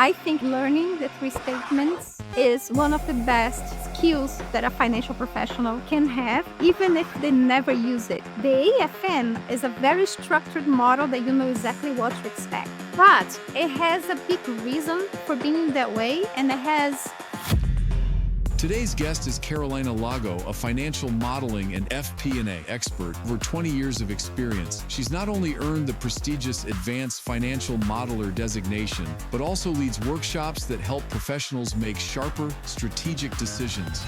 I think learning the three statements is one of the best skills that a financial professional can have, even if they never use it. The AFM is a very structured model that you know exactly what to expect. But it has a big reason for being that way, and it has... Today's guest is Carolina Lago, a financial modeling and FP&A expert with over 20 years of experience. She's not only earned the prestigious Advanced Financial Modeler designation, but also leads workshops that help professionals make sharper, strategic decisions.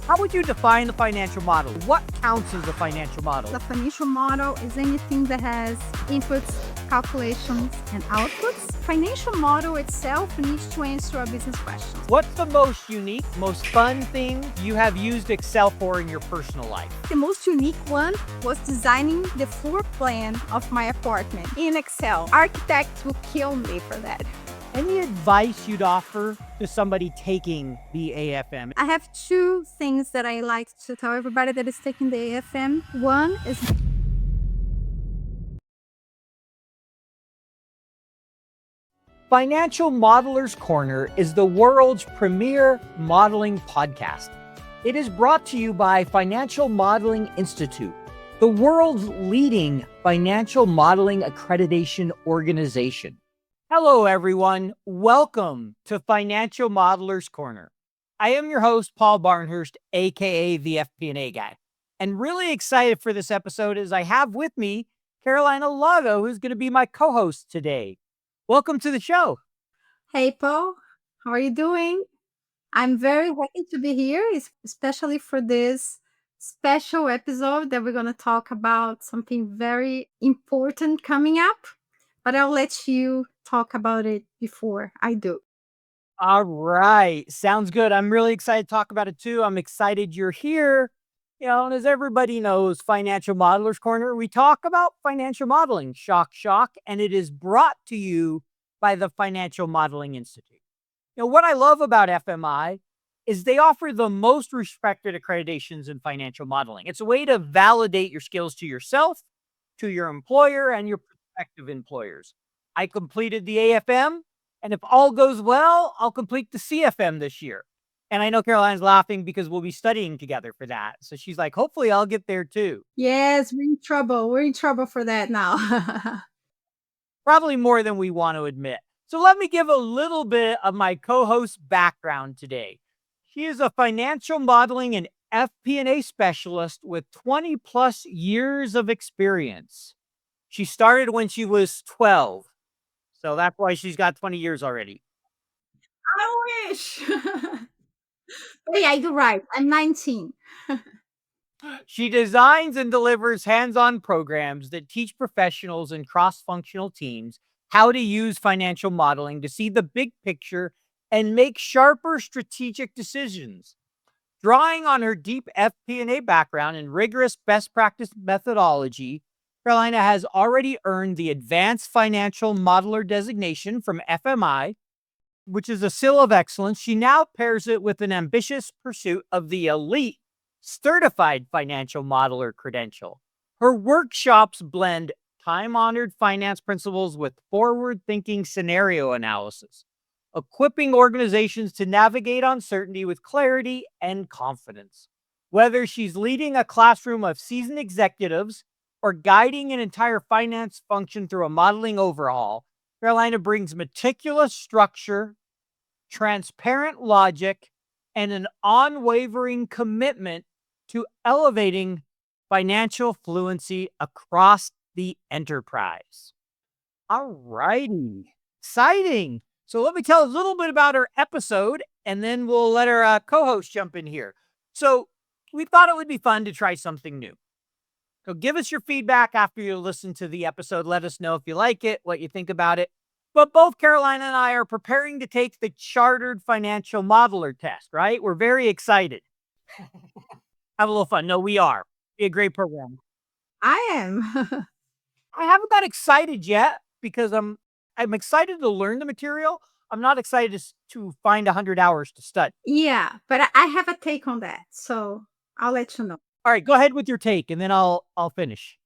How would you define the financial model? What counts as a financial model? The financial model is anything that has inputs, calculations, and outputs. Financial model itself needs to answer a business question. What's the most unique, most fun thing you have used Excel for in your personal life? The most unique one was designing the floor plan of my apartment in Excel. Architects will kill me for that. Any advice you'd offer to somebody taking the AFM? I have two things that I like to tell everybody that is taking the AFM. One is... Financial Modeler's Corner is the world's premier modeling podcast. It is brought to you by Financial Modeling Institute, the world's leading financial modeling accreditation organization. Hello, everyone. Welcome to Financial Modeler's Corner. I am your host, Paul Barnhurst, aka the FP&A guy, and really excited for this episode as I have with me Carolina Lago, who's going to be my co-host today. Welcome to the show. Hey, Paul. How are you doing? I'm very happy to be here, especially for this special episode that we're going to talk about something very important coming up. But I'll let you talk about it before I do. All right. Sounds good. I'm really excited to talk about it too. I'm excited you're here. And as everybody knows, Financial Modeler's Corner, we talk about financial modeling, shock, and it is brought to you by the Financial Modeling Institute. What I love about FMI is they offer the most respected accreditations in financial modeling. It's a way to validate your skills to yourself, to your employer, and your prospective employers. I completed the AFM, and if all goes well, I'll complete the CFM this year. And I know Caroline's laughing because we'll be studying together for that. So she's like, hopefully I'll get there too. Yes, we're in trouble. We're in trouble for that now. Probably more than we want to admit. So let me give a little bit of my co-host's background today. She is a financial modeling and FP&A specialist with 20 plus years of experience. She started when she was 12. So that's why she's got 20 years already. I wish. But yeah, you're right. I'm 19. She designs and delivers hands-on programs that teach professionals and cross-functional teams how to use financial modeling to see the big picture and make sharper strategic decisions. Drawing on her deep FP&A background and rigorous best practice methodology, Carolina has already earned the Advanced Financial Modeler designation from FMI, which is a seal of excellence. She now pairs it with an ambitious pursuit of the elite Certified Financial Modeler credential. Her workshops blend time-honored finance principles with forward-thinking scenario analysis, equipping organizations to navigate uncertainty with clarity and confidence. Whether she's leading a classroom of seasoned executives or guiding an entire finance function through a modeling overhaul, Carolina brings meticulous structure, transparent logic, and an unwavering commitment to elevating financial fluency across the enterprise. All righty. Exciting. So let me tell a little bit about our episode, and then we'll let our co-host jump in here. So we thought it would be fun to try something new. So give us your feedback after you listen to the episode. Let us know if you like it, what you think about it. But both Carolina and I are preparing to take the Chartered Financial Modeler test, right? We're very excited. Have a little fun. No, we are. Be a great program. I am. I haven't got excited yet because I'm excited to learn the material. I'm not excited to find 100 hours to study. Yeah, but I have a take on that, so I'll let you know. All right, go ahead with your take, and then I'll finish.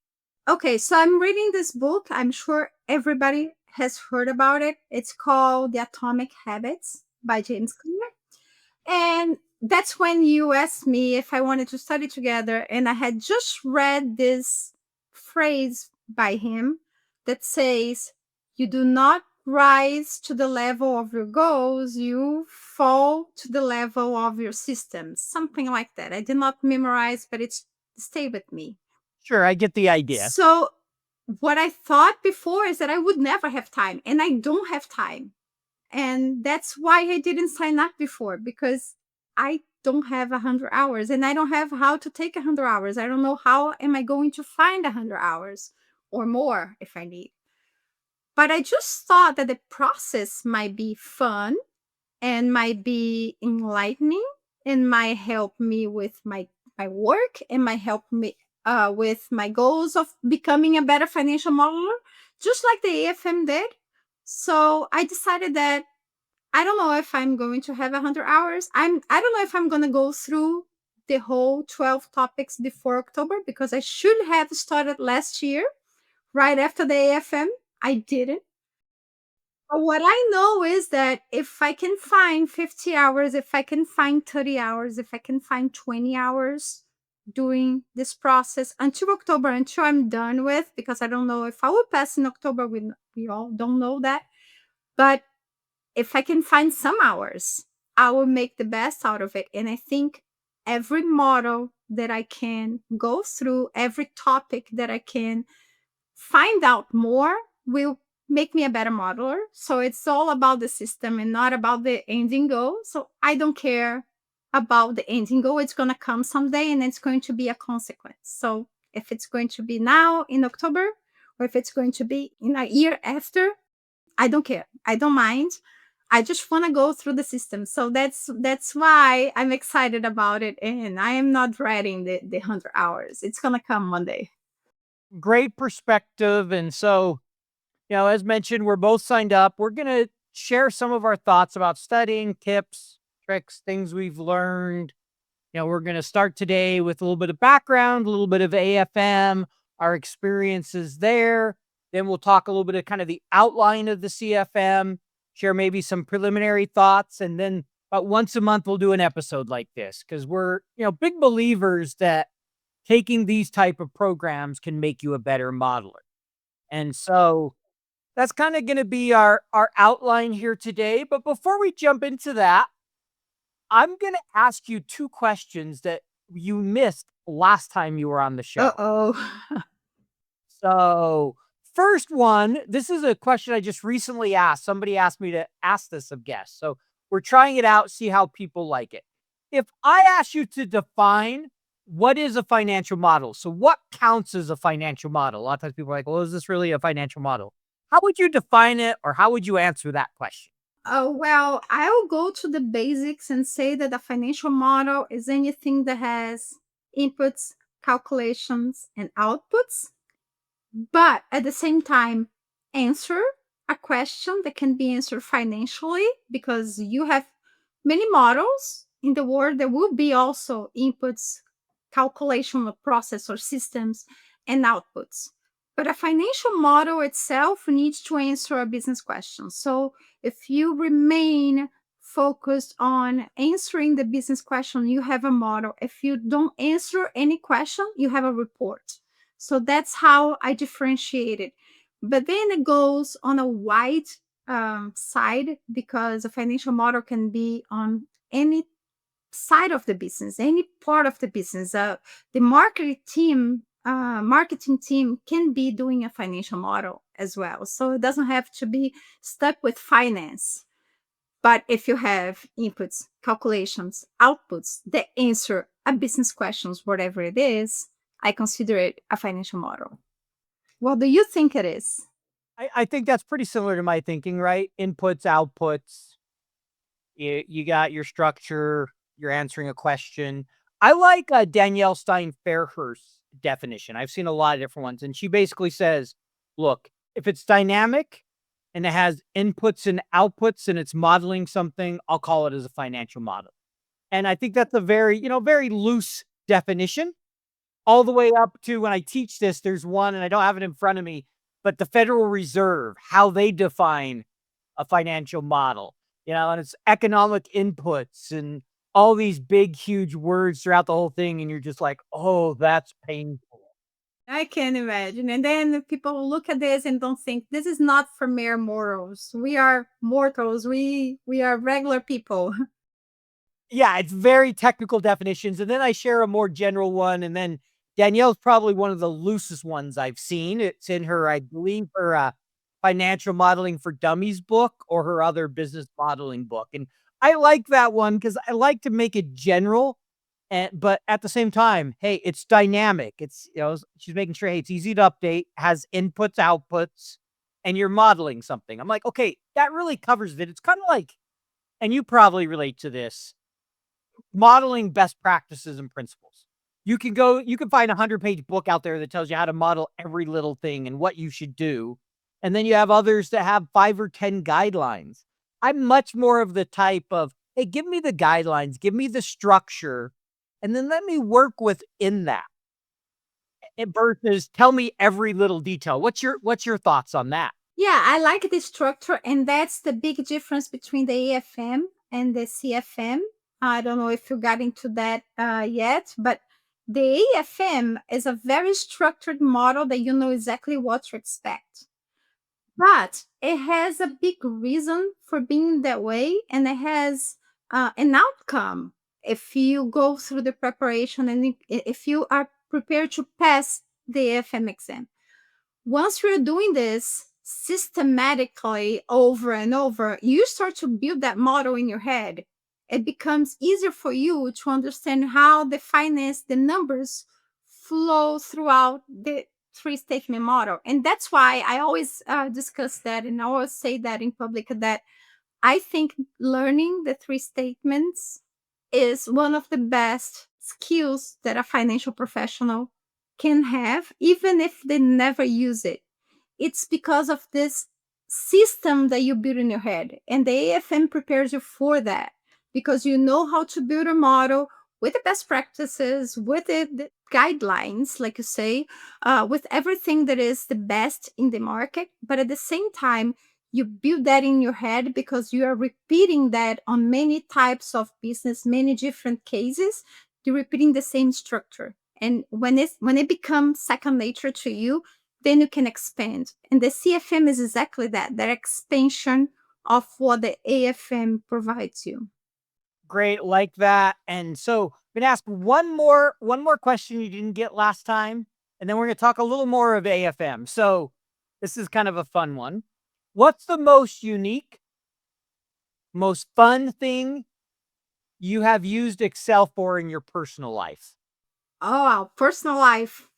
Okay, so I'm reading this book. I'm sure everybody has heard about it. It's called The Atomic Habits by James Clear. And that's when you asked me if I wanted to study together. And I had just read this phrase by him that says, "You do not rise to the level of your goals, you fall to the level of your systems." Something like that. I did not memorize, but it's stayed with me. Sure, I get the idea. So, what I thought before is that I would never have time, and I don't have time. And that's why I didn't sign up before, because I don't have 100 hours and I don't have how to take 100 hours. I don't know how am I going to find 100 hours or more if I need. But I just thought that the process might be fun and might be enlightening and might help me with my work and might help me with my goals of becoming a better financial modeler, just like the AFM did. So I decided that I don't know if I'm going to have 100 hours. I don't know if I'm going to go through the whole 12 topics before October, because I should have started last year right after the AFM. I didn't. But what I know is that if I can find 50 hours, if I can find 30 hours, if I can find 20 hours doing this process until October, until I'm done with, because I don't know if I will pass in October. We all don't know that. But if I can find some hours, I will make the best out of it. And I think every model that I can go through, every topic that I can find out more will make me a better modeler. So it's all about the system and not about the ending goal. So I don't care about the ending goal. It's going to come someday and it's going to be a consequence. So if it's going to be now in October or if it's going to be in a year after, I don't care. I don't mind. I just want to go through the system. So that's why I'm excited about it. And I am not dreading the 100 hours. It's going to come one day. Great perspective. And so, as mentioned, we're both signed up. We're going to share some of our thoughts about studying, tips, tricks, things we've learned. We're going to start today with a little bit of background, a little bit of AFM, our experiences there. Then we'll talk a little bit of kind of the outline of the CFM, share maybe some preliminary thoughts. And then about once a month, we'll do an episode like this because we're, big believers that taking these type of programs can make you a better modeler. And so that's kind of going to be our outline here today. But before we jump into that, I'm going to ask you two questions that you missed last time you were on the show. Uh-oh. So, first one, this is a question I just recently asked. Somebody asked me to ask this of guests. So, we're trying it out, see how people like it. If I ask you to define what is a financial model, so what counts as a financial model? A lot of times people are like, well, is this really a financial model? How would you define it, or how would you answer that question? Oh, well, I'll go to the basics and say that a financial model is anything that has inputs, calculations, and outputs, but at the same time, answer a question that can be answered financially, because you have many models in the world. There will be also inputs, calculation of process or systems, and outputs. But a financial model itself needs to answer a business question. So if you remain focused on answering the business question, you have a model. If you don't answer any question, you have a report. So that's how I differentiate it. But then it goes on a wide side, because a financial model can be on any side of the business, any part of the business. The marketing team can be doing a financial model as well. So it doesn't have to be stuck with finance. But if you have inputs, calculations, outputs that answer a business questions, whatever it is, I consider it a financial model. What do you think it is? I think that's pretty similar to my thinking, right? Inputs, outputs. You got your structure, you're answering a question. I like Danielle Stein Fairhurst's definition. I've seen a lot of different ones. And she basically says, look, if it's dynamic and it has inputs and outputs and it's modeling something, I'll call it as a financial model. And I think that's a very, very loose definition, all the way up to when I teach this, there's one, and I don't have it in front of me, but the Federal Reserve, how they define a financial model, and it's economic inputs and all these big, huge words throughout the whole thing. And you're just like, oh, that's painful. I can imagine. And then people look at this and don't think this is not for mere mortals. We are mortals. We are regular people. Yeah, it's very technical definitions. And then I share a more general one. And then Danielle's probably one of the loosest ones I've seen. It's in her, I believe, her financial modeling for dummies book or her other business modeling book. And I like that one because I like to make it general. But at the same time, hey, it's dynamic. It's, she's making sure, hey, it's easy to update, has inputs, outputs, and you're modeling something. I'm like, okay, that really covers it. It's kind of like, and you probably relate to this, modeling best practices and principles. You can find a 100-page book out there that tells you how to model every little thing and what you should do. And then you have others that have 5 or 10 guidelines. I'm much more of the type of, hey, give me the guidelines, give me the structure, and then let me work within that. Versus tell me every little detail. What's your thoughts on that? Yeah, I like the structure, and that's the big difference between the AFM and the CFM. I don't know if you got into that yet, but the AFM is a very structured model that you know exactly what to expect. But it has a big reason for being that way, and it has an outcome if you go through the preparation and if you are prepared to pass the AFM exam. Once you're doing this systematically over and over, you start to build that model in your head. It becomes easier for you to understand how the finance, the numbers flow throughout the three statement model. And that's why I always discuss that and I always say that in public that I think learning the three statements is one of the best skills that a financial professional can have, even if they never use it. It's because of this system that you build in your head. And the AFM prepares you for that because you know how to build a model with the best practices, with the guidelines, like you say, with everything that is the best in the market. But at the same time, you build that in your head because you are repeating that on many types of business, many different cases. You're repeating the same structure. And when it becomes second nature to you, then you can expand. And the CFM is exactly that expansion of what the AFM provides you. Great, like that. And so I'm gonna ask one more question you didn't get last time, and then we're gonna talk a little more of AFM. So this is kind of a fun one. What's the most unique, most fun thing you have used Excel for in your personal life? Oh, our personal life.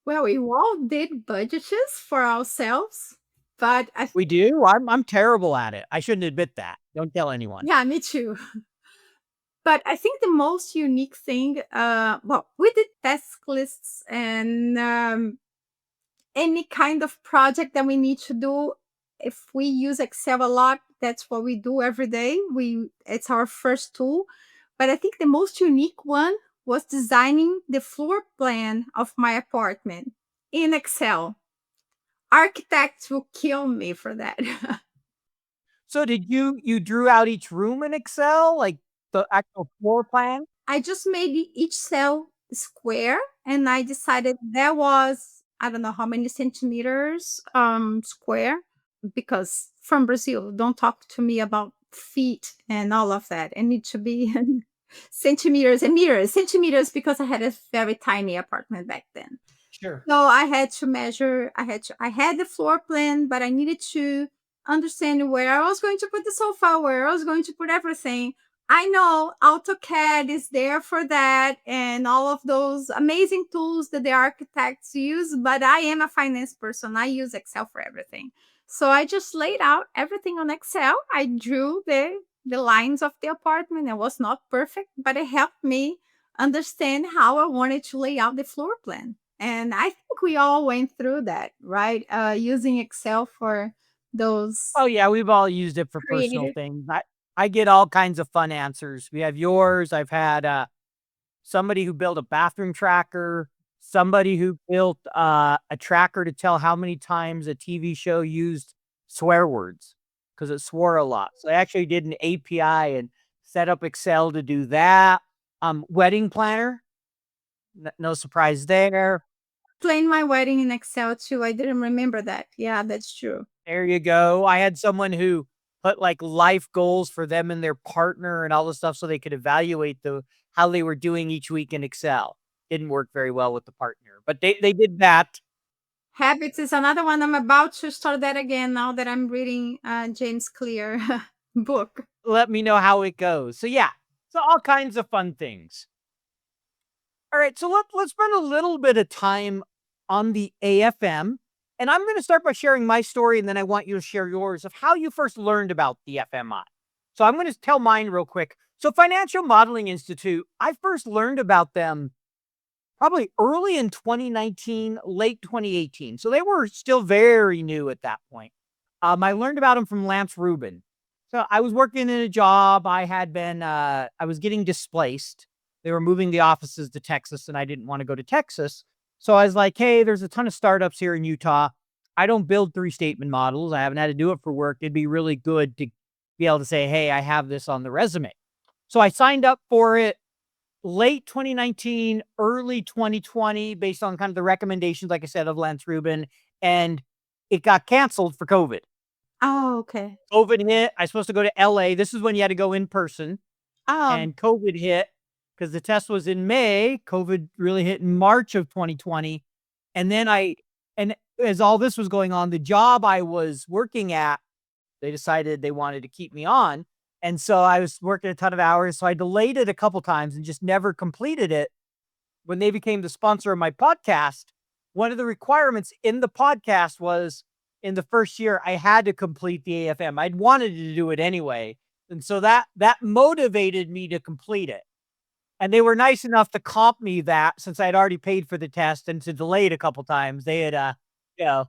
Well, we all did budgets for ourselves, but We do? I'm terrible at it. I shouldn't admit that. Don't tell anyone. yeah, me too. But I think the most unique thing, well, we did task lists and any kind of project that we need to do. If we use Excel a lot, that's what we do every day. It's our first tool. But I think the most unique one was designing the floor plan of my apartment in Excel. Architects will kill me for that. So did you drew out each room in Excel, like the actual floor plan? I just made each cell square and I decided there was I don't know how many centimeters square because from Brazil, don't talk to me about feet and all of that. It needs to be centimeters and meters, centimeters because I had a very tiny apartment back then. Sure. So I had to measure, I had the floor plan, but I needed to understand where I was going to put the sofa, where I was going to put everything. I know AutoCAD is there for that and all of those amazing tools that the architects use, but I am a finance person. I use Excel for everything. So I just laid out everything on Excel. I drew the lines of the apartment. It was not perfect, but it helped me understand how I wanted to lay out the floor plan. And I think we all went through that, right? Using Excel for those Oh, yeah, we've all used it for personal creative. things. I get all kinds of fun answers. We have yours. I've had, somebody who built a bathroom tracker. somebody who built a tracker to tell how many times a TV show used swear words because it swore a lot. So I actually did an API and set up Excel to do that. Wedding planner, no surprise there. Planned my wedding in Excel too. I didn't remember that. Yeah, that's true. There you go. I had someone who put like life goals for them and their partner and all this stuff so they could evaluate how they were doing each week in Excel. Didn't work very well with the partner, but they did that. Habits is another one. I'm about to start that again now that I'm reading James Clear book. Let me know how it goes. So yeah, so all kinds of fun things. All right, so let's spend a little bit of time on the AFM. And I'm going to start by sharing my story, and then I want you to share yours of how you first learned about the FMI. So I'm going to tell mine real quick. So Financial Modeling Institute, I first learned about them probably early in 2019, late 2018. So they were still very new at that point. I learned about them from Lance Rubin. So I was working in a job. I was getting displaced. They were moving the offices to Texas, and I didn't want to go to Texas. So I was like, hey, there's a ton of startups here in Utah. I don't build 3-statement models. I haven't had to do it for work. It'd be really good to be able to say, hey, I have this on the resume. So I signed up for it late 2019, early 2020, based on kind of the recommendations, like I said, of Lance Rubin, and it got canceled for COVID. Oh, okay. COVID hit. I was supposed to go to LA. This is when you had to go in person, Um, and COVID hit because the test was in May. COVID really hit in March of 2020. And then and as all this was going on, the job I was working at, they decided they wanted to keep me on. And so I was working a ton of hours. So I delayed it a couple times and just never completed it. When they became the sponsor of my podcast, one of the requirements in the podcast was in the first year, I had to complete the AFM. I'd wanted to do it anyway. And so that motivated me to complete it. And they were nice enough to comp me that since I'd already paid for the test and to delay it a couple times. They had, you know,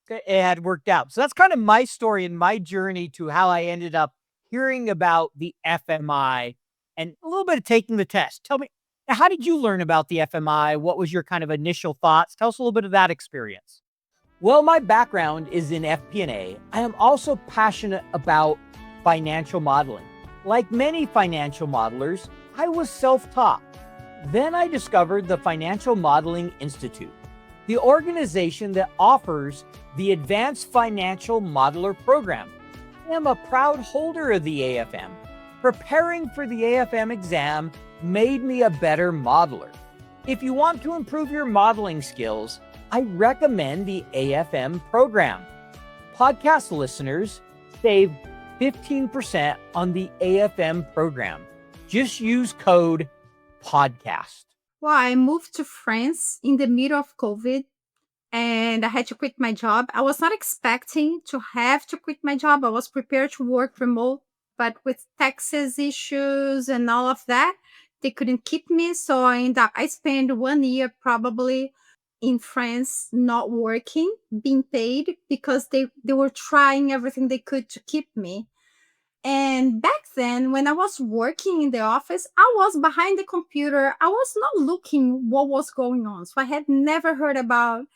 it had worked out. So that's kind of my story and my journey to how I ended up hearing about the FMI and a little bit of taking the test. Tell me, how did you learn about the FMI? What was your kind of initial thoughts? Tell us a little bit of that experience. Well, my background is in FP&A. I am also passionate about financial modeling. Like many financial modelers, I was self-taught. Then I discovered the Financial Modeling Institute, the organization that offers the Advanced Financial Modeler Program. I am a proud holder of the AFM. Preparing for the AFM exam made me a better modeler. If you want to improve your modeling skills, I recommend the AFM program. Podcast listeners save 15% on the AFM program. Just use code PODCAST. well, I moved to France in the middle of COVID and I had to quit my job. I was not expecting to have to quit my job. I was prepared to work remote, but with taxes issues and all of that, they couldn't keep me. So I spent 1 year probably in France not working, being paid because they were trying everything they could to keep me. And back then, when I was working in the office, I was behind the computer. I was not looking what was going on. So I had never heard about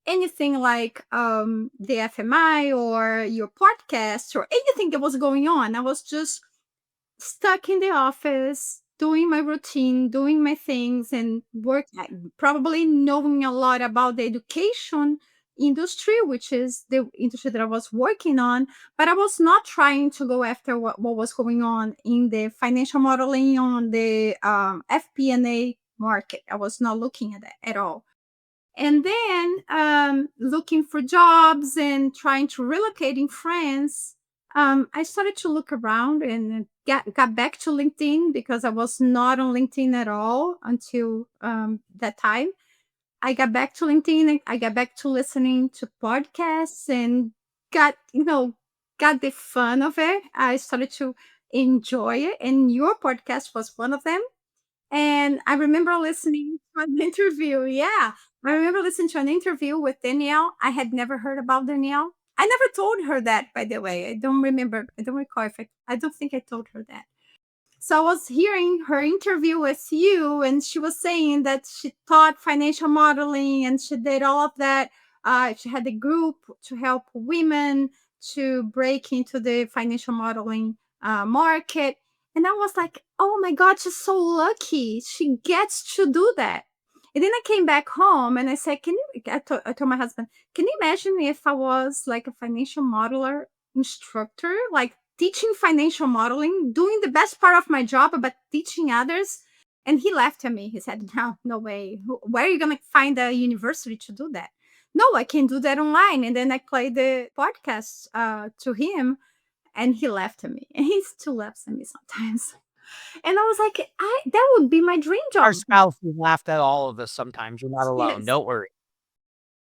anything like the FMI or your podcast or anything that was going on. I was just stuck in the office, doing my routine, doing my things, and work, probably knowing a lot about the education industry, which is the industry that I was working on, but I was not trying to go after what was going on in the financial modeling on the FP&A market. I was not looking at that at all. And then looking for jobs and trying to relocate in France, I started to look around and got back to LinkedIn because I was not on LinkedIn at all until that time. I got back to LinkedIn and I got back to listening to podcasts and got, got the fun of it. I started to enjoy it. And your podcast was one of them. And I remember listening to an interview. Yeah. I remember listening to an interview with Danielle. I had never heard about Danielle. I never told her that, by the way. I don't remember. I don't recall if I don't think I told her that. So I was hearing her interview with you, and she was saying that she taught financial modeling and she did all of that. She had a group to help women to break into the financial modeling market. And I was like, oh my God, she's so lucky. She gets to do that. And then I came back home and I said, I told my husband, can you imagine if I was like a financial modeler instructor, like teaching financial modeling, doing the best part of my job, but teaching others? And he laughed at me. He said, no, no way. Where are you going to find a university to do that? No, I can do that online. And then I played the podcast to him, and he laughed at me. And he still laughs at me sometimes. And I was like, that would be my dream Our job. spouses laughed at all of us sometimes. You're not alone. Yes. Don't worry.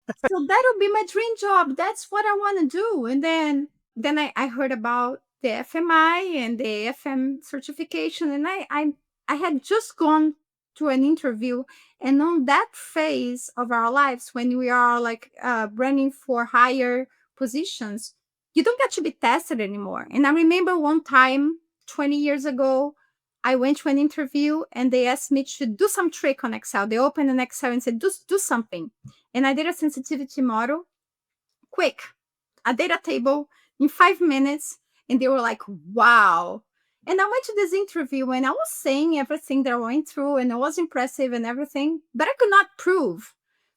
So that'll be my dream job. That's what I want to do. And then I heard about the FMI and the AFM certification, and I had just gone to an interview, and on that phase of our lives when we are like running for higher positions, you don't get to be tested anymore. And I remember one time 20 years ago, I went to an interview and they asked me to do some trick on Excel. They opened an Excel and said, do something. And I did a sensitivity model, quick, a data table in 5 minutes. And they were like, wow. And I went to this interview and I was saying everything that I went through and it was impressive and everything, but I could not prove.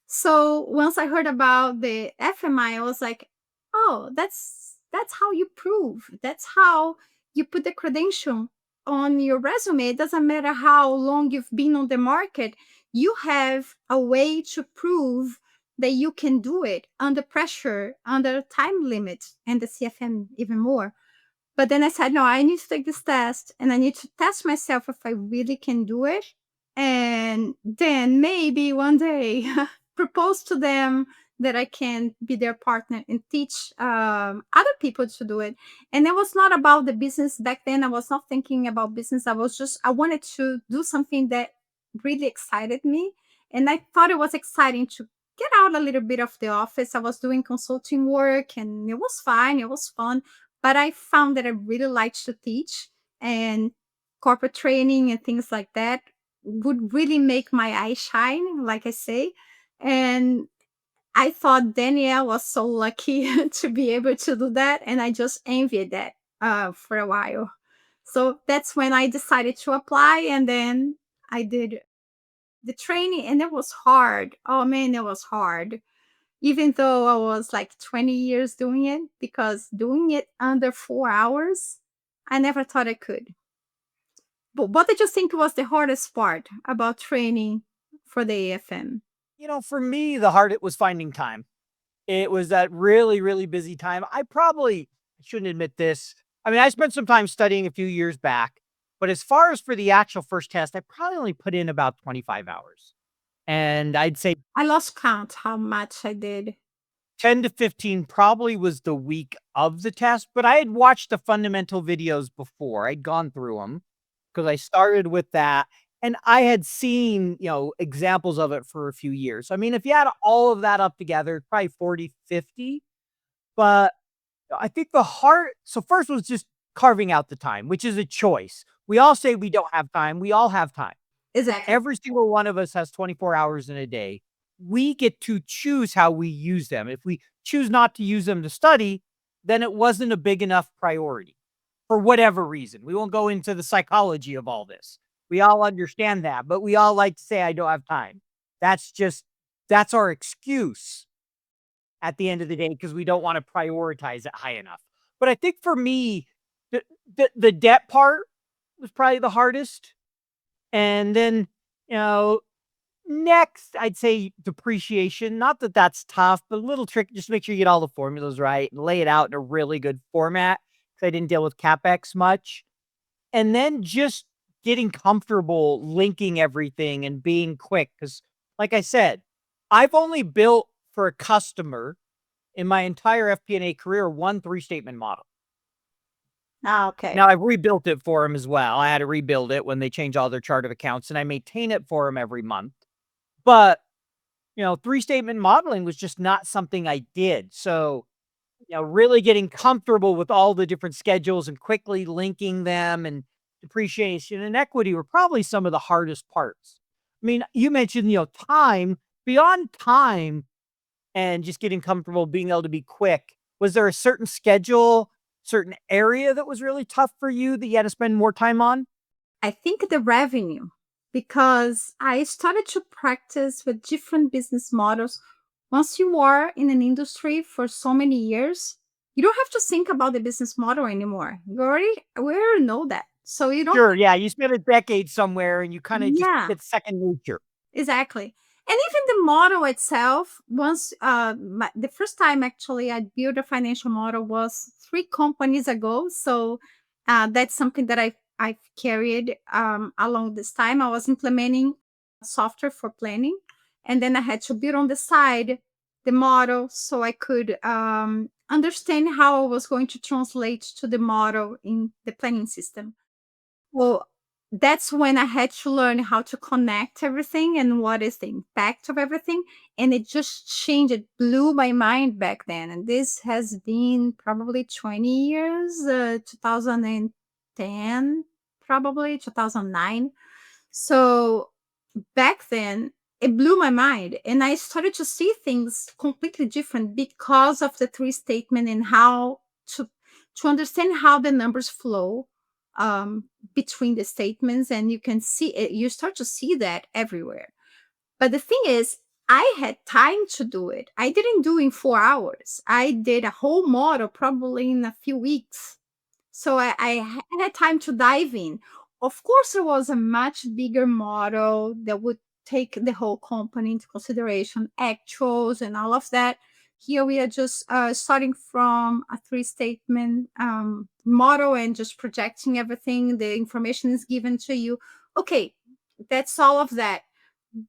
So once I heard about the FMI, I was like, oh, that's how you prove. That's how you put the credential on your resume. It doesn't matter how long you've been on the market. You have a way to prove that you can do it under pressure, under time limits, and the CFM even more. But then I said, no, I need to take this test and I need to test myself if I really can do it. And then maybe one day propose to them that I can be their partner and teach other people to do it. And it was not about the business back then. I was not thinking about business. I wanted to do something that really excited me. And I thought it was exciting to get out a little bit of the office. I was doing consulting work and it was fine. It was fun. But I found that I really liked to teach, and corporate training and things like that would really make my eyes shine, like I say. And I thought Danielle was so lucky to be able to do that. And I just envied that for a while. So that's when I decided to apply. And then I did the training, and it was hard. Oh man, it was hard. Even though I was like 20 years doing it, because doing it under 4 hours, I never thought I could. But what did you think was the hardest part about training for the AFM? For me, the hardest was finding time. It was that really, really busy time. I shouldn't admit this. I mean, I spent some time studying a few years back, but as far as for the actual first test, I probably only put in about 25 hours. And I'd say I lost count how much I did. 10 to 15 probably was the week of the test, but I had watched the fundamental videos before. I'd gone through them because I started with that and I had seen, examples of it for a few years. I mean, if you add all of that up together, it's probably 40, 50. But I think so first was just carving out the time, which is a choice. We all say we don't have time. We all have time. Exactly. Every single one of us has 24 hours in a day. We get to choose how we use them. If we choose not to use them to study, then it wasn't a big enough priority for whatever reason. We won't go into the psychology of all this. We all understand that, but we all like to say, I don't have time. That's our excuse at the end of the day because we don't want to prioritize it high enough. But I think for me, the debt part was probably the hardest. And then, next, I'd say depreciation. Not that that's tough, but a little trick. Just make sure you get all the formulas right and lay it out in a really good format because I didn't deal with CapEx much. And then just getting comfortable linking everything and being quick. Because, like I said, I've only built for a customer in my entire FP&A career one 3-statement model. Okay. Now, I've rebuilt it for them as well. I had to rebuild it when they change all their chart of accounts, and I maintain it for them every month. But, 3-statement modeling was just not something I did. So, really getting comfortable with all the different schedules and quickly linking them and depreciation, and equity were probably some of the hardest parts. I mean, you mentioned, time, beyond time and just getting comfortable being able to be quick. Was there a certain schedule, certain area that was really tough for you that you had to spend more time on? I think the revenue, because I started to practice with different business models. Once you are in an industry for so many years, you don't have to think about the business model anymore. We already know that. So you don't, Sure, yeah, you spent a decade somewhere and you kind of just yeah. it's second nature. Exactly. And even the model itself, once the first time actually I built a financial model was 3 companies ago. So that's something that I've carried along this time. I was implementing software for planning, and then I had to build on the side the model so I could understand how I was going to translate to the model in the planning system. Well, that's when I had to learn how to connect everything and what is the impact of everything. And it just changed, it blew my mind back then. And this has been probably 20 years, 2010, probably 2009. So back then, it blew my mind. And I started to see things completely different because of the three statement and how to understand how the numbers flow um, between the statements. And you can see it, you start to see that everywhere. But the thing is, I had time to do it. I didn't do it in 4 hours. I did a whole model probably in a few weeks. So I had time to dive in. Of course, it was a much bigger model that would take the whole company into consideration, actuals and all of that. Here we are just starting from a three statement model and just projecting everything. The information is given to you. Okay, that's all of that.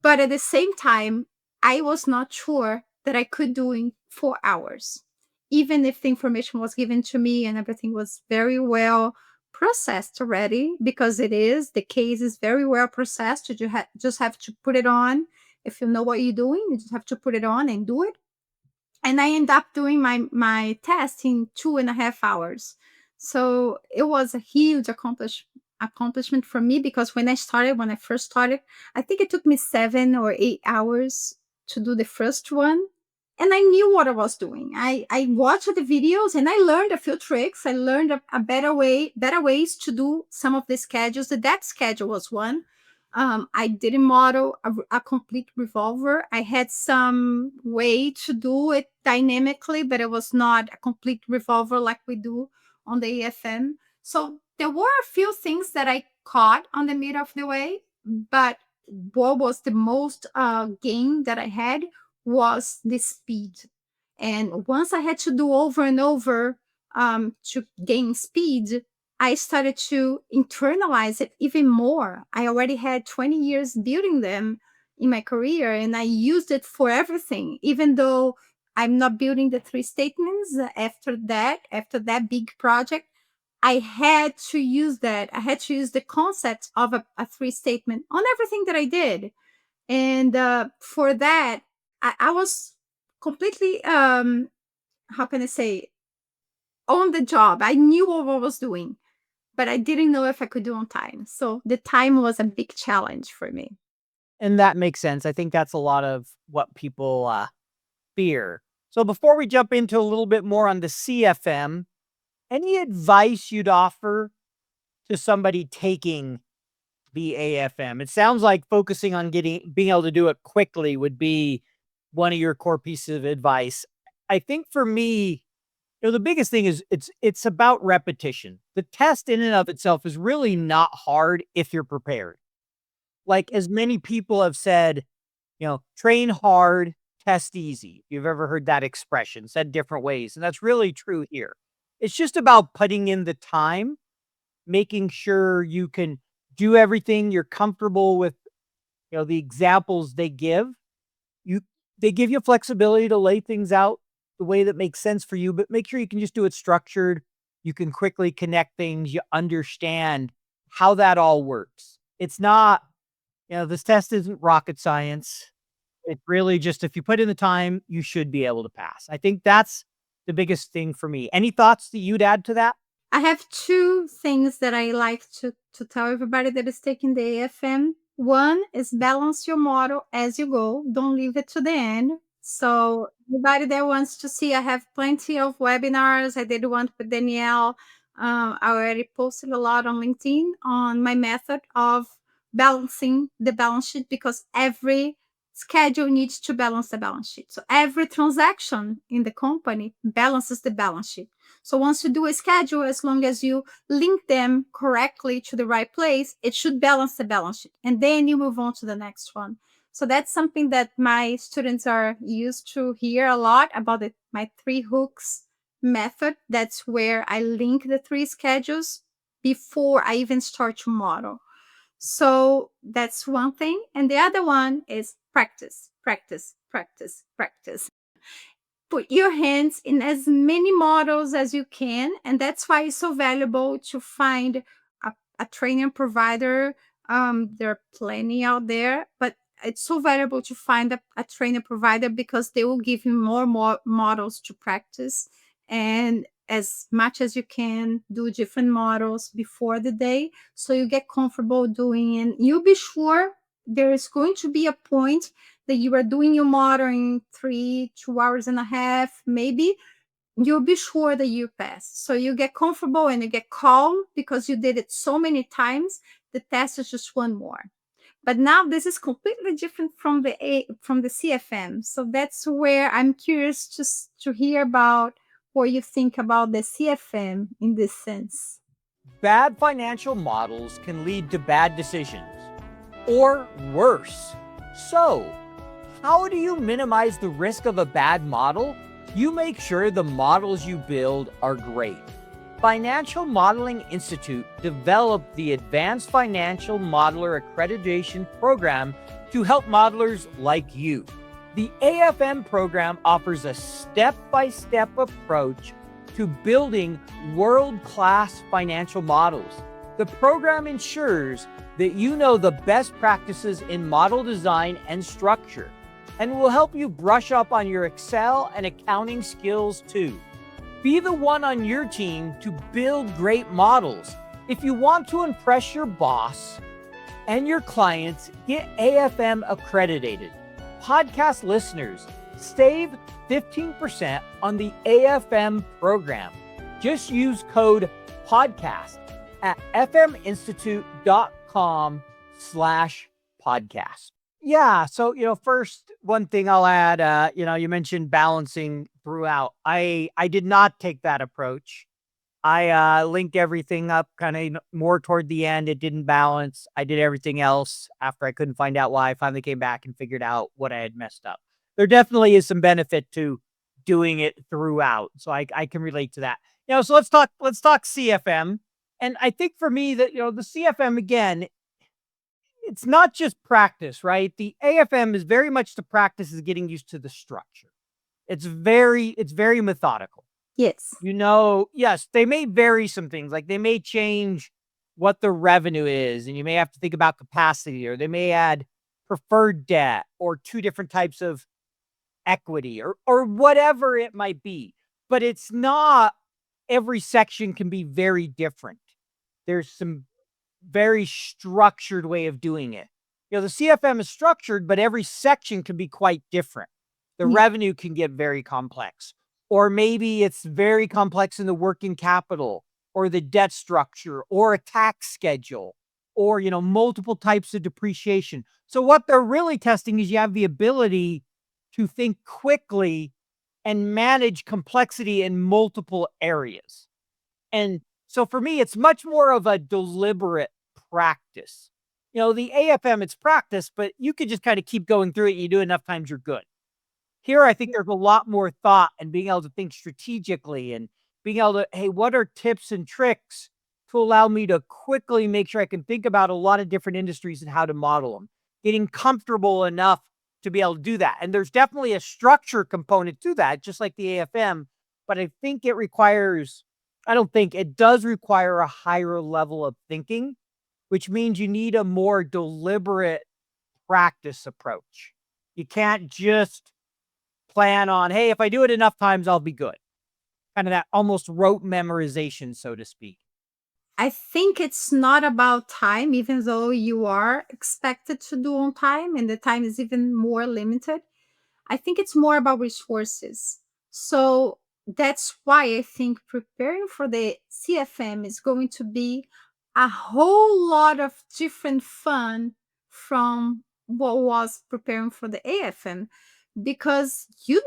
But at the same time, I was not sure that I could do in 4 hours, even if the information was given to me and everything was very well processed already, because it is, the case is very well processed. Just have to put it on. If you know what you're doing, you just have to put it on and do it. And I end up doing my test in 2.5 hours. So it was a huge accomplishment for me, because when I first started, I think it took me 7 or 8 hours to do the first one. And I knew what I was doing. I watched the videos and I learned a few tricks. I learned a better ways to do some of the schedules. The debt schedule was one. I didn't model a complete revolver. I had some way to do it dynamically, but it was not a complete revolver like we do on the AFM. So there were a few things that I caught on the middle of the way, but what was the most gain that I had was the speed. And once I had to do over and over to gain speed, I started to internalize it even more. I already had 20 years building them in my career, and I used it for everything, even though I'm not building the three statements after that big project. I had to use that. I had to use the concept of a three statement on everything that I did. And for that, I was completely, how can I say, on the job. I knew what I was doing, but I didn't know if I could do on time. So the time was a big challenge for me. And that makes sense. I think that's a lot of what people fear. So before we jump into a little bit more on the CFM, any advice you'd offer to somebody taking the AFM? It sounds like focusing on being able to do it quickly would be one of your core pieces of advice. I think for me, the biggest thing is it's about repetition. The test in and of itself is really not hard if you're prepared. Like as many people have said, train hard, test easy. If you've ever heard that expression said different ways, and that's really true here. It's just about putting in the time, making sure you can do everything, you're comfortable with, the examples they give. You They give you flexibility to lay things out the way that makes sense for you, but make sure you can just do it structured. You can quickly connect things, you understand how that all works. It's not, this test isn't rocket science. It's really just if you put in the time, you should be able to pass. I think that's the biggest thing for me. Any thoughts that you'd add to that? I have two things that I like to tell everybody that is taking the AFM. One is balance your model as you go. Don't leave it to the end. So anybody that wants to see, I have plenty of webinars. I did one with Danielle. I already posted a lot on LinkedIn on my method of balancing the balance sheet, because every schedule needs to balance the balance sheet. So every transaction in the company balances the balance sheet. So once you do a schedule, as long as you link them correctly to the right place, it should balance the balance sheet. And then you move on to the next one. So that's something that my students are used to hear a lot about my three hooks method. That's where I link the three schedules before I even start to model. So that's one thing. And the other one is practice, practice, practice, practice. Put your hands in as many models as you can. And that's why it's so valuable to find a training provider. There are plenty out there, but it's so valuable to find a training provider, because they will give you more models to practice. And as much as you can, do different models before the day, so you get comfortable doing. And you'll be sure there is going to be a point that you are doing your model in 2 hours and a half, maybe. You'll be sure that you pass. So you get comfortable and you get calm because you did it so many times. The test is just one more. But now this is completely different from the CFM. So that's where I'm curious to hear about what you think about the CFM in this sense. Bad financial models can lead to bad decisions, or worse. So, how do you minimize the risk of a bad model? You make sure the models you build are great. Financial Modeling Institute developed the Advanced Financial Modeler Accreditation Program to help modelers like you. The AFM program offers a step-by-step approach to building world-class financial models. The program ensures that you know the best practices in model design and structure, and will help you brush up on your Excel and accounting skills too. Be the one on your team to build great models. If you want to impress your boss and your clients, get AFM accredited. Podcast listeners, save 15% on the AFM program. Just use code PODCAST at fminstitute.com/podcast. Yeah. So, first, one thing I'll add, you mentioned balancing throughout. I did not take that approach. I linked everything up kind of more toward the end. It didn't balance. I did everything else after I couldn't find out why. I finally came back and figured out what I had messed up. There definitely is some benefit to doing it throughout. So I can relate to that. So let's talk CFM. And I think for me that, the CFM, again, it's not just practice, right? The AFM is very much the practice is getting used to the structure. It's very methodical. Yes. Yes, they may vary some things. Like they may change what the revenue is, and you may have to think about capacity, or they may add preferred debt or two different types of equity or whatever it might be. But it's not every section can be very different. There's some very structured way of doing it. The CFM is structured, but every section can be quite different. The revenue can get very complex, or maybe it's very complex in the working capital or the debt structure or a tax schedule or, multiple types of depreciation. So what they're really testing is you have the ability to think quickly and manage complexity in multiple areas. And so for me, it's much more of a deliberate practice. The AFM, it's practice, but you could just kind of keep going through it. You do enough times, you're good. Here, I think there's a lot more thought and being able to think strategically and being able to, hey, what are tips and tricks to allow me to quickly make sure I can think about a lot of different industries and how to model them, getting comfortable enough to be able to do that. And there's definitely a structure component to that, just like the AFM, but I think it does require a higher level of thinking, which means you need a more deliberate practice approach. You can't just plan on, hey, if I do it enough times, I'll be good. kind of that almost rote memorization, so to speak. I think it's not about time, even though you are expected to do on time and the time is even more limited. I think it's more about resources. So that's why I think preparing for the CFM is going to be a whole lot of different fun from what was preparing for the AFM, because you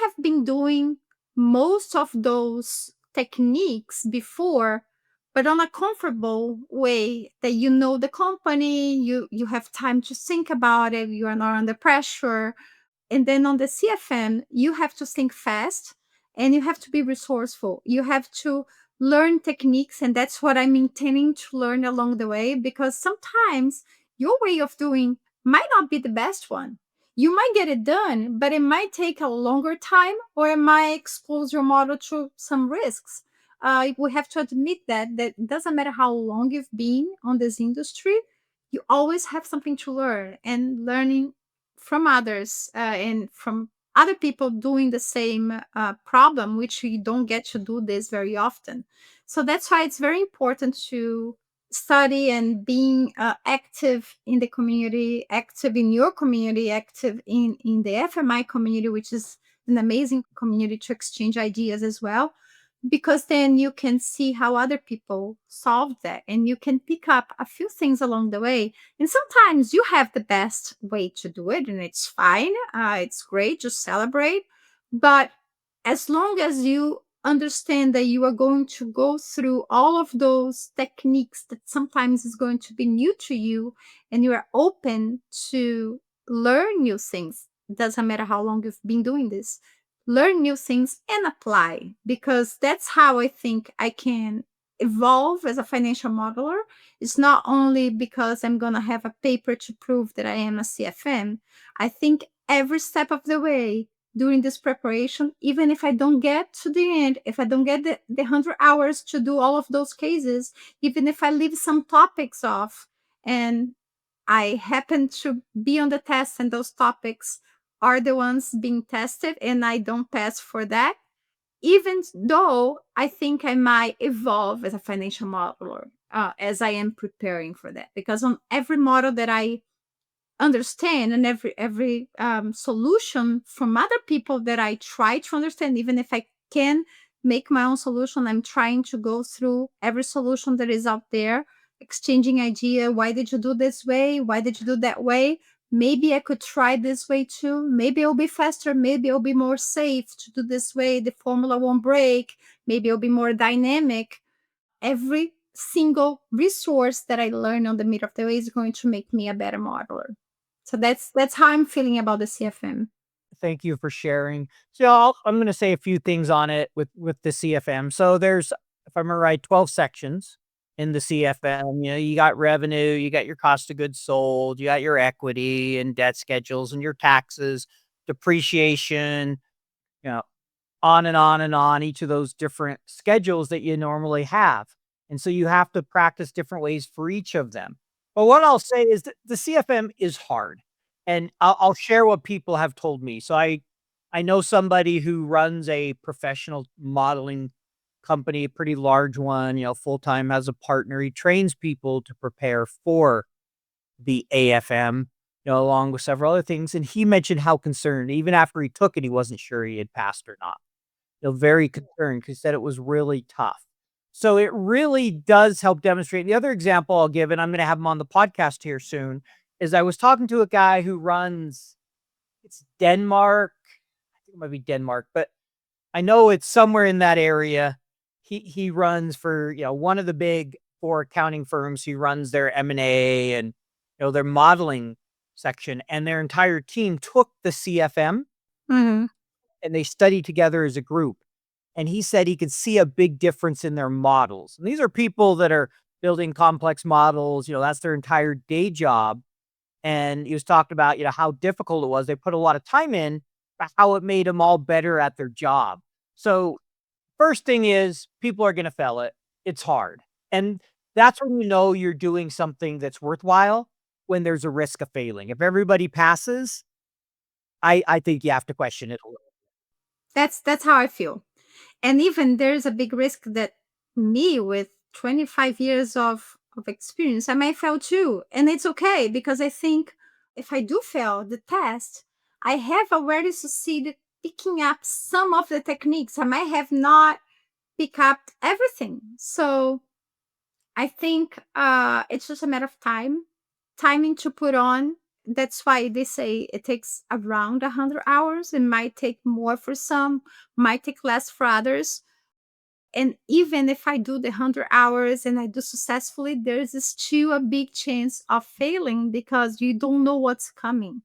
have been doing most of those techniques before, but on a comfortable way, that you know the company, you have time to think about it, you are not under pressure. And then on the CFM, you have to think fast and you have to be resourceful. You have to learn techniques. And that's what I'm intending to learn along the way, because sometimes your way of doing might not be the best one. You might get it done, but it might take a longer time or it might expose your model to some risks. We have to admit that it doesn't matter how long you've been on this industry, you always have something to learn, and learning from others and from other people doing the same problem, which we don't get to do this very often. So that's why it's very important to study and being active in the community, active in your community, active in the FMI community, which is an amazing community to exchange ideas as well, because then you can see how other people solve that and you can pick up a few things along the way. And sometimes you have the best way to do it, and it's fine. It's great, just celebrate. But as long as you understand that you are going to go through all of those techniques that sometimes is going to be new to you, and you are open to learn new things, doesn't matter how long you've been doing this, learn new things and apply, because that's how I think I can evolve as a financial modeler. It's not only because I'm going to have a paper to prove that I am a CFM. I think every step of the way during this preparation, even if I don't get to the end, if I don't get the 100 hours to do all of those cases, even if I leave some topics off and I happen to be on the test and those topics are the ones being tested and I don't pass for that, even though I think I might evolve as a financial modeler as I am preparing for that. Because on every model that I understand and every solution from other people that I try to understand, even if I can make my own solution, I'm trying to go through every solution that is out there, exchanging idea. Why did you do this way? Why did you do that way? Maybe I could try this way too. Maybe it'll be faster. Maybe it'll be more safe to do this way. The formula won't break. Maybe it'll be more dynamic. Every single resource that I learn on the mid of the way is going to make me a better modeler. So that's how I'm feeling about the CFM. Thank you for sharing. So I'm going to say a few things on it with the CFM. So there's, if I remember right, 12 sections in the CFM. You got revenue, you got your cost of goods sold, you got your equity and debt schedules and your taxes, depreciation, you know, on and on and on, each of those different schedules that you normally have. And so you have to practice different ways for each of them. But what I'll say is that the CFM is hard. And I'll share what people have told me. So I know somebody who runs a professional modeling company, a pretty large one, full time, has a partner. He trains people to prepare for the AFM, along with several other things. And he mentioned how concerned, even after he took it, he wasn't sure he had passed or not. Very concerned because he said it was really tough. So it really does help demonstrate. The other example I'll give, and I'm going to have him on the podcast here soon, is I was talking to a guy who runs, it's Denmark. I think it might be Denmark, but I know it's somewhere in that area. He runs for, one of the big four accounting firms. He runs their M&A and, their modeling section, and their entire team took the CFM Mhm. and they studied together as a group. And he said he could see a big difference in their models. And these are people that are building complex models, that's their entire day job. And he was talking about, how difficult it was. They put a lot of time in, but how it made them all better at their job. So first thing is people are going to fail it. It's hard. And that's when you're doing something that's worthwhile, when there's a risk of failing. If everybody passes, I think you have to question it a little. That's how I feel. And even there's a big risk that me with 25 years of experience, I might fail too. And it's okay because I think if I do fail the test, I have already succeeded picking up some of the techniques. I might have not picked up everything. So I think it's just a matter of timing to put on. That's why they say it takes around 100 hours. It might take more for some, might take less for others. And even if I do the 100 hours and I do successfully, there's still a big chance of failing because you don't know what's coming.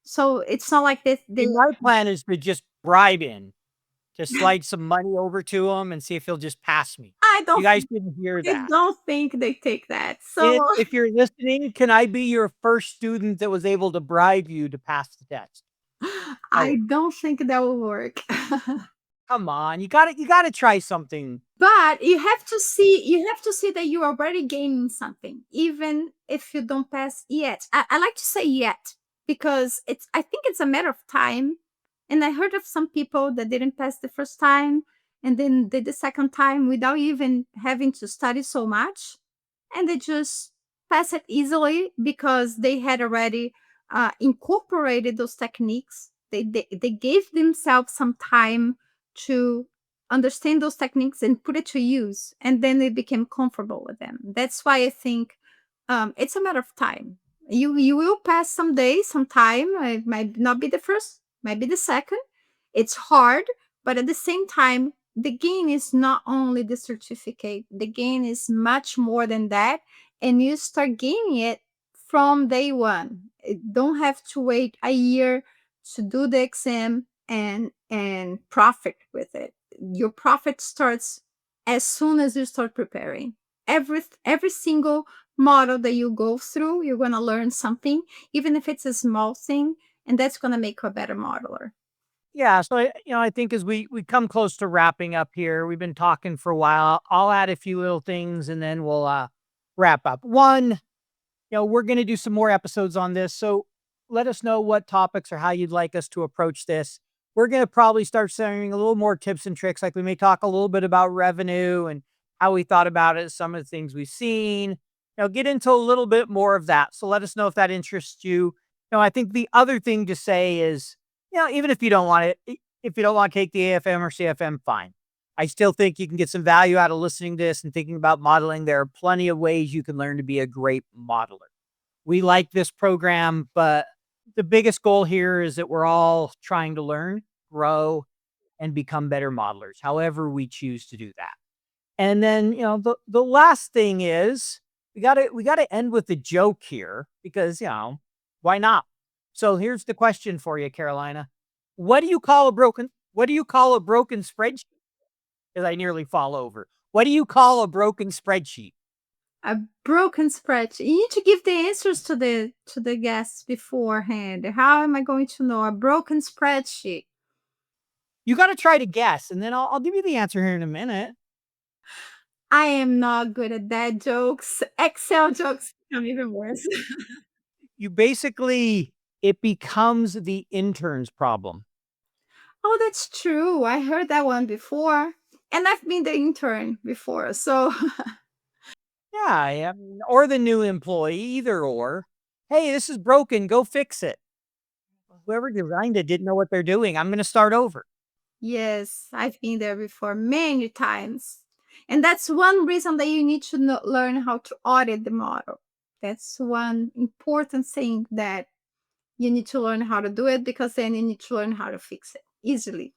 So it's not like this. See, my plan is to just bribe in, to slide some money over to him and see if he'll just pass me. I You don't, guys didn't hear I that. don't think they take that. So If you're listening, can I be your first student that was able to bribe you to pass the test? I Oh, don't think that will work. come on. You gotta try something. But you have to see that you're already gaining something, even if you don't pass yet. I like to say yet because I think it's a matter of time. And I heard of some people that didn't pass the first time and then did the second time without even having to study so much. And they just pass it easily because they had already incorporated those techniques. They gave themselves some time to understand those techniques and put it to use, and then they became comfortable with them. That's why I think it's a matter of time. You will pass someday, sometime. It might not be the first, might be the second. It's hard, but at the same time, the gain is not only the certificate. The gain is much more than that, and you start gaining it from day one. Don't have to wait a year to do the exam and profit with it. Your profit starts as soon as you start preparing. Every single model that you go through, you're going to learn something, even if it's a small thing, and that's going to make you a better modeler. Yeah, so I think as we come close to wrapping up here, we've been talking for a while. I'll add a few little things and then we'll wrap up. One, we're going to do some more episodes on this. So let us know what topics or how you'd like us to approach this. We're going to probably start sharing a little more tips and tricks. Like we may talk a little bit about revenue and how we thought about it, some of the things we've seen, get into a little bit more of that. So let us know if that interests you. I think the other thing to say is, even if you don't want it, if you don't want to take the AFM or CFM, fine. I still think you can get some value out of listening to this and thinking about modeling. There are plenty of ways you can learn to be a great modeler. We like this program, but the biggest goal here is that we're all trying to learn, grow, and become better modelers, however we choose to do that. And then, the last thing is we gotta end with a joke here because, why not? So here's the question for you, Carolina. What do you call a broken spreadsheet? Because I nearly fall over. What do you call a broken spreadsheet? A broken spreadsheet. You need to give the answers to the guests beforehand. How am I going to know a broken spreadsheet? You got to try to guess, and then I'll give you the answer here in a minute. I am not good at that jokes. Excel jokes become even worse. You basically, it becomes the intern's problem. Oh, that's true. I heard that one before. And I've been the intern before. So Yeah, yeah, or the new employee, either or. Hey, this is broken. Go fix it. Whoever designed it didn't know what they're doing. I'm going to start over. yes, I've been there before many times. And that's one reason that you need to learn how to audit the model. That's one important thing that you need to learn how to do it because then you need to learn how to fix it easily.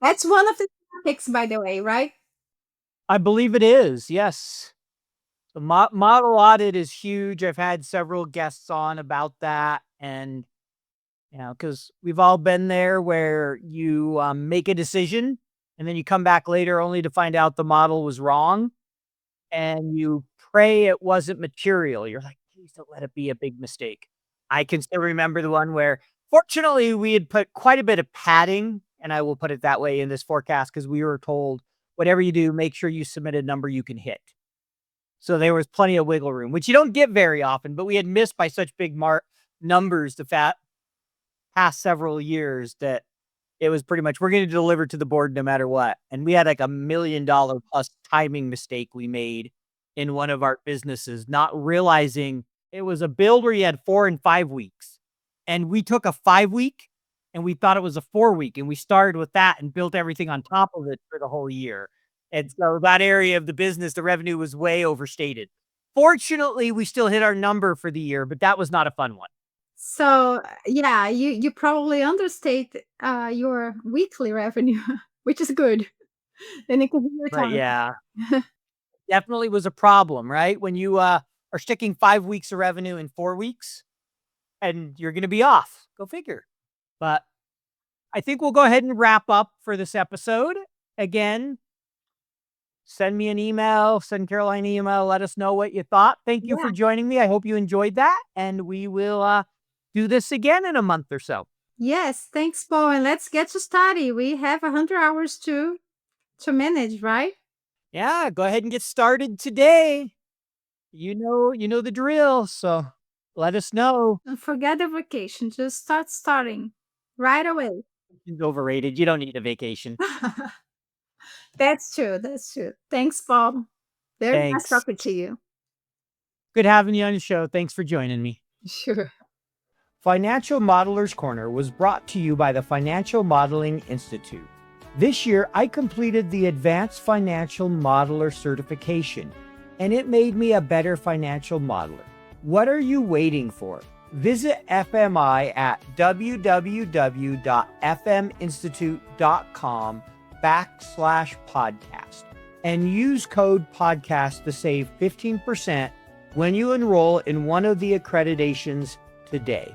That's one of the topics, by the way, right? I believe it is. Yes. The model audit is huge. I've had several guests on about that. And, because we've all been there where you make a decision and then you come back later only to find out the model was wrong and you pray it wasn't material. You're like, please don't let it be a big mistake. I can still remember the one where fortunately we had put quite a bit of padding, and I will put it that way in this forecast because we were told whatever you do, make sure you submit a number you can hit. So there was plenty of wiggle room, which you don't get very often, but we had missed by such big numbers the past several years that It was pretty much, we're going to deliver to the board no matter what. And we had like $1 million plus timing mistake we made in one of our businesses, not realizing it was a build where you had 4 and 5 weeks. And we took a 5-week and we thought it was a 4-week. And we started with that and built everything on top of it for the whole year. And so that area of the business, the revenue was way overstated. Fortunately, we still hit our number for the year, but that was not a fun one. So yeah, you probably understate your weekly revenue, which is good. Then it could be your But time. yeah, definitely was a problem, right? When you are sticking 5 weeks of revenue in 4 weeks and you're going to be off. Go figure. But I think we'll go ahead and wrap up for this episode. Again, send me an email, send Caroline an email, let us know what you thought. Thank you for joining me. I hope you enjoyed that. And we will do this again in a month or so. Yes, thanks, Paul. And let's get to study. We have 100 hours to manage, right? Yeah, go ahead and get started today. You know the drill. So let us know. And forget the vacation. Just start studying right away. It's overrated. You don't need a vacation. That's true. That's true. Thanks, Paul. Very nice Thanks. talking to you. Good having you on the show. Thanks for joining me. Sure. Financial Modeler's Corner was brought to you by the Financial Modeling Institute. This year, I completed the Advanced Financial Modeler certification, and it made me a better financial modeler. What are you waiting for? Visit FMI at www.fminstitute.com/podcast and use code podcast to save 15% when you enroll in one of the accreditations today.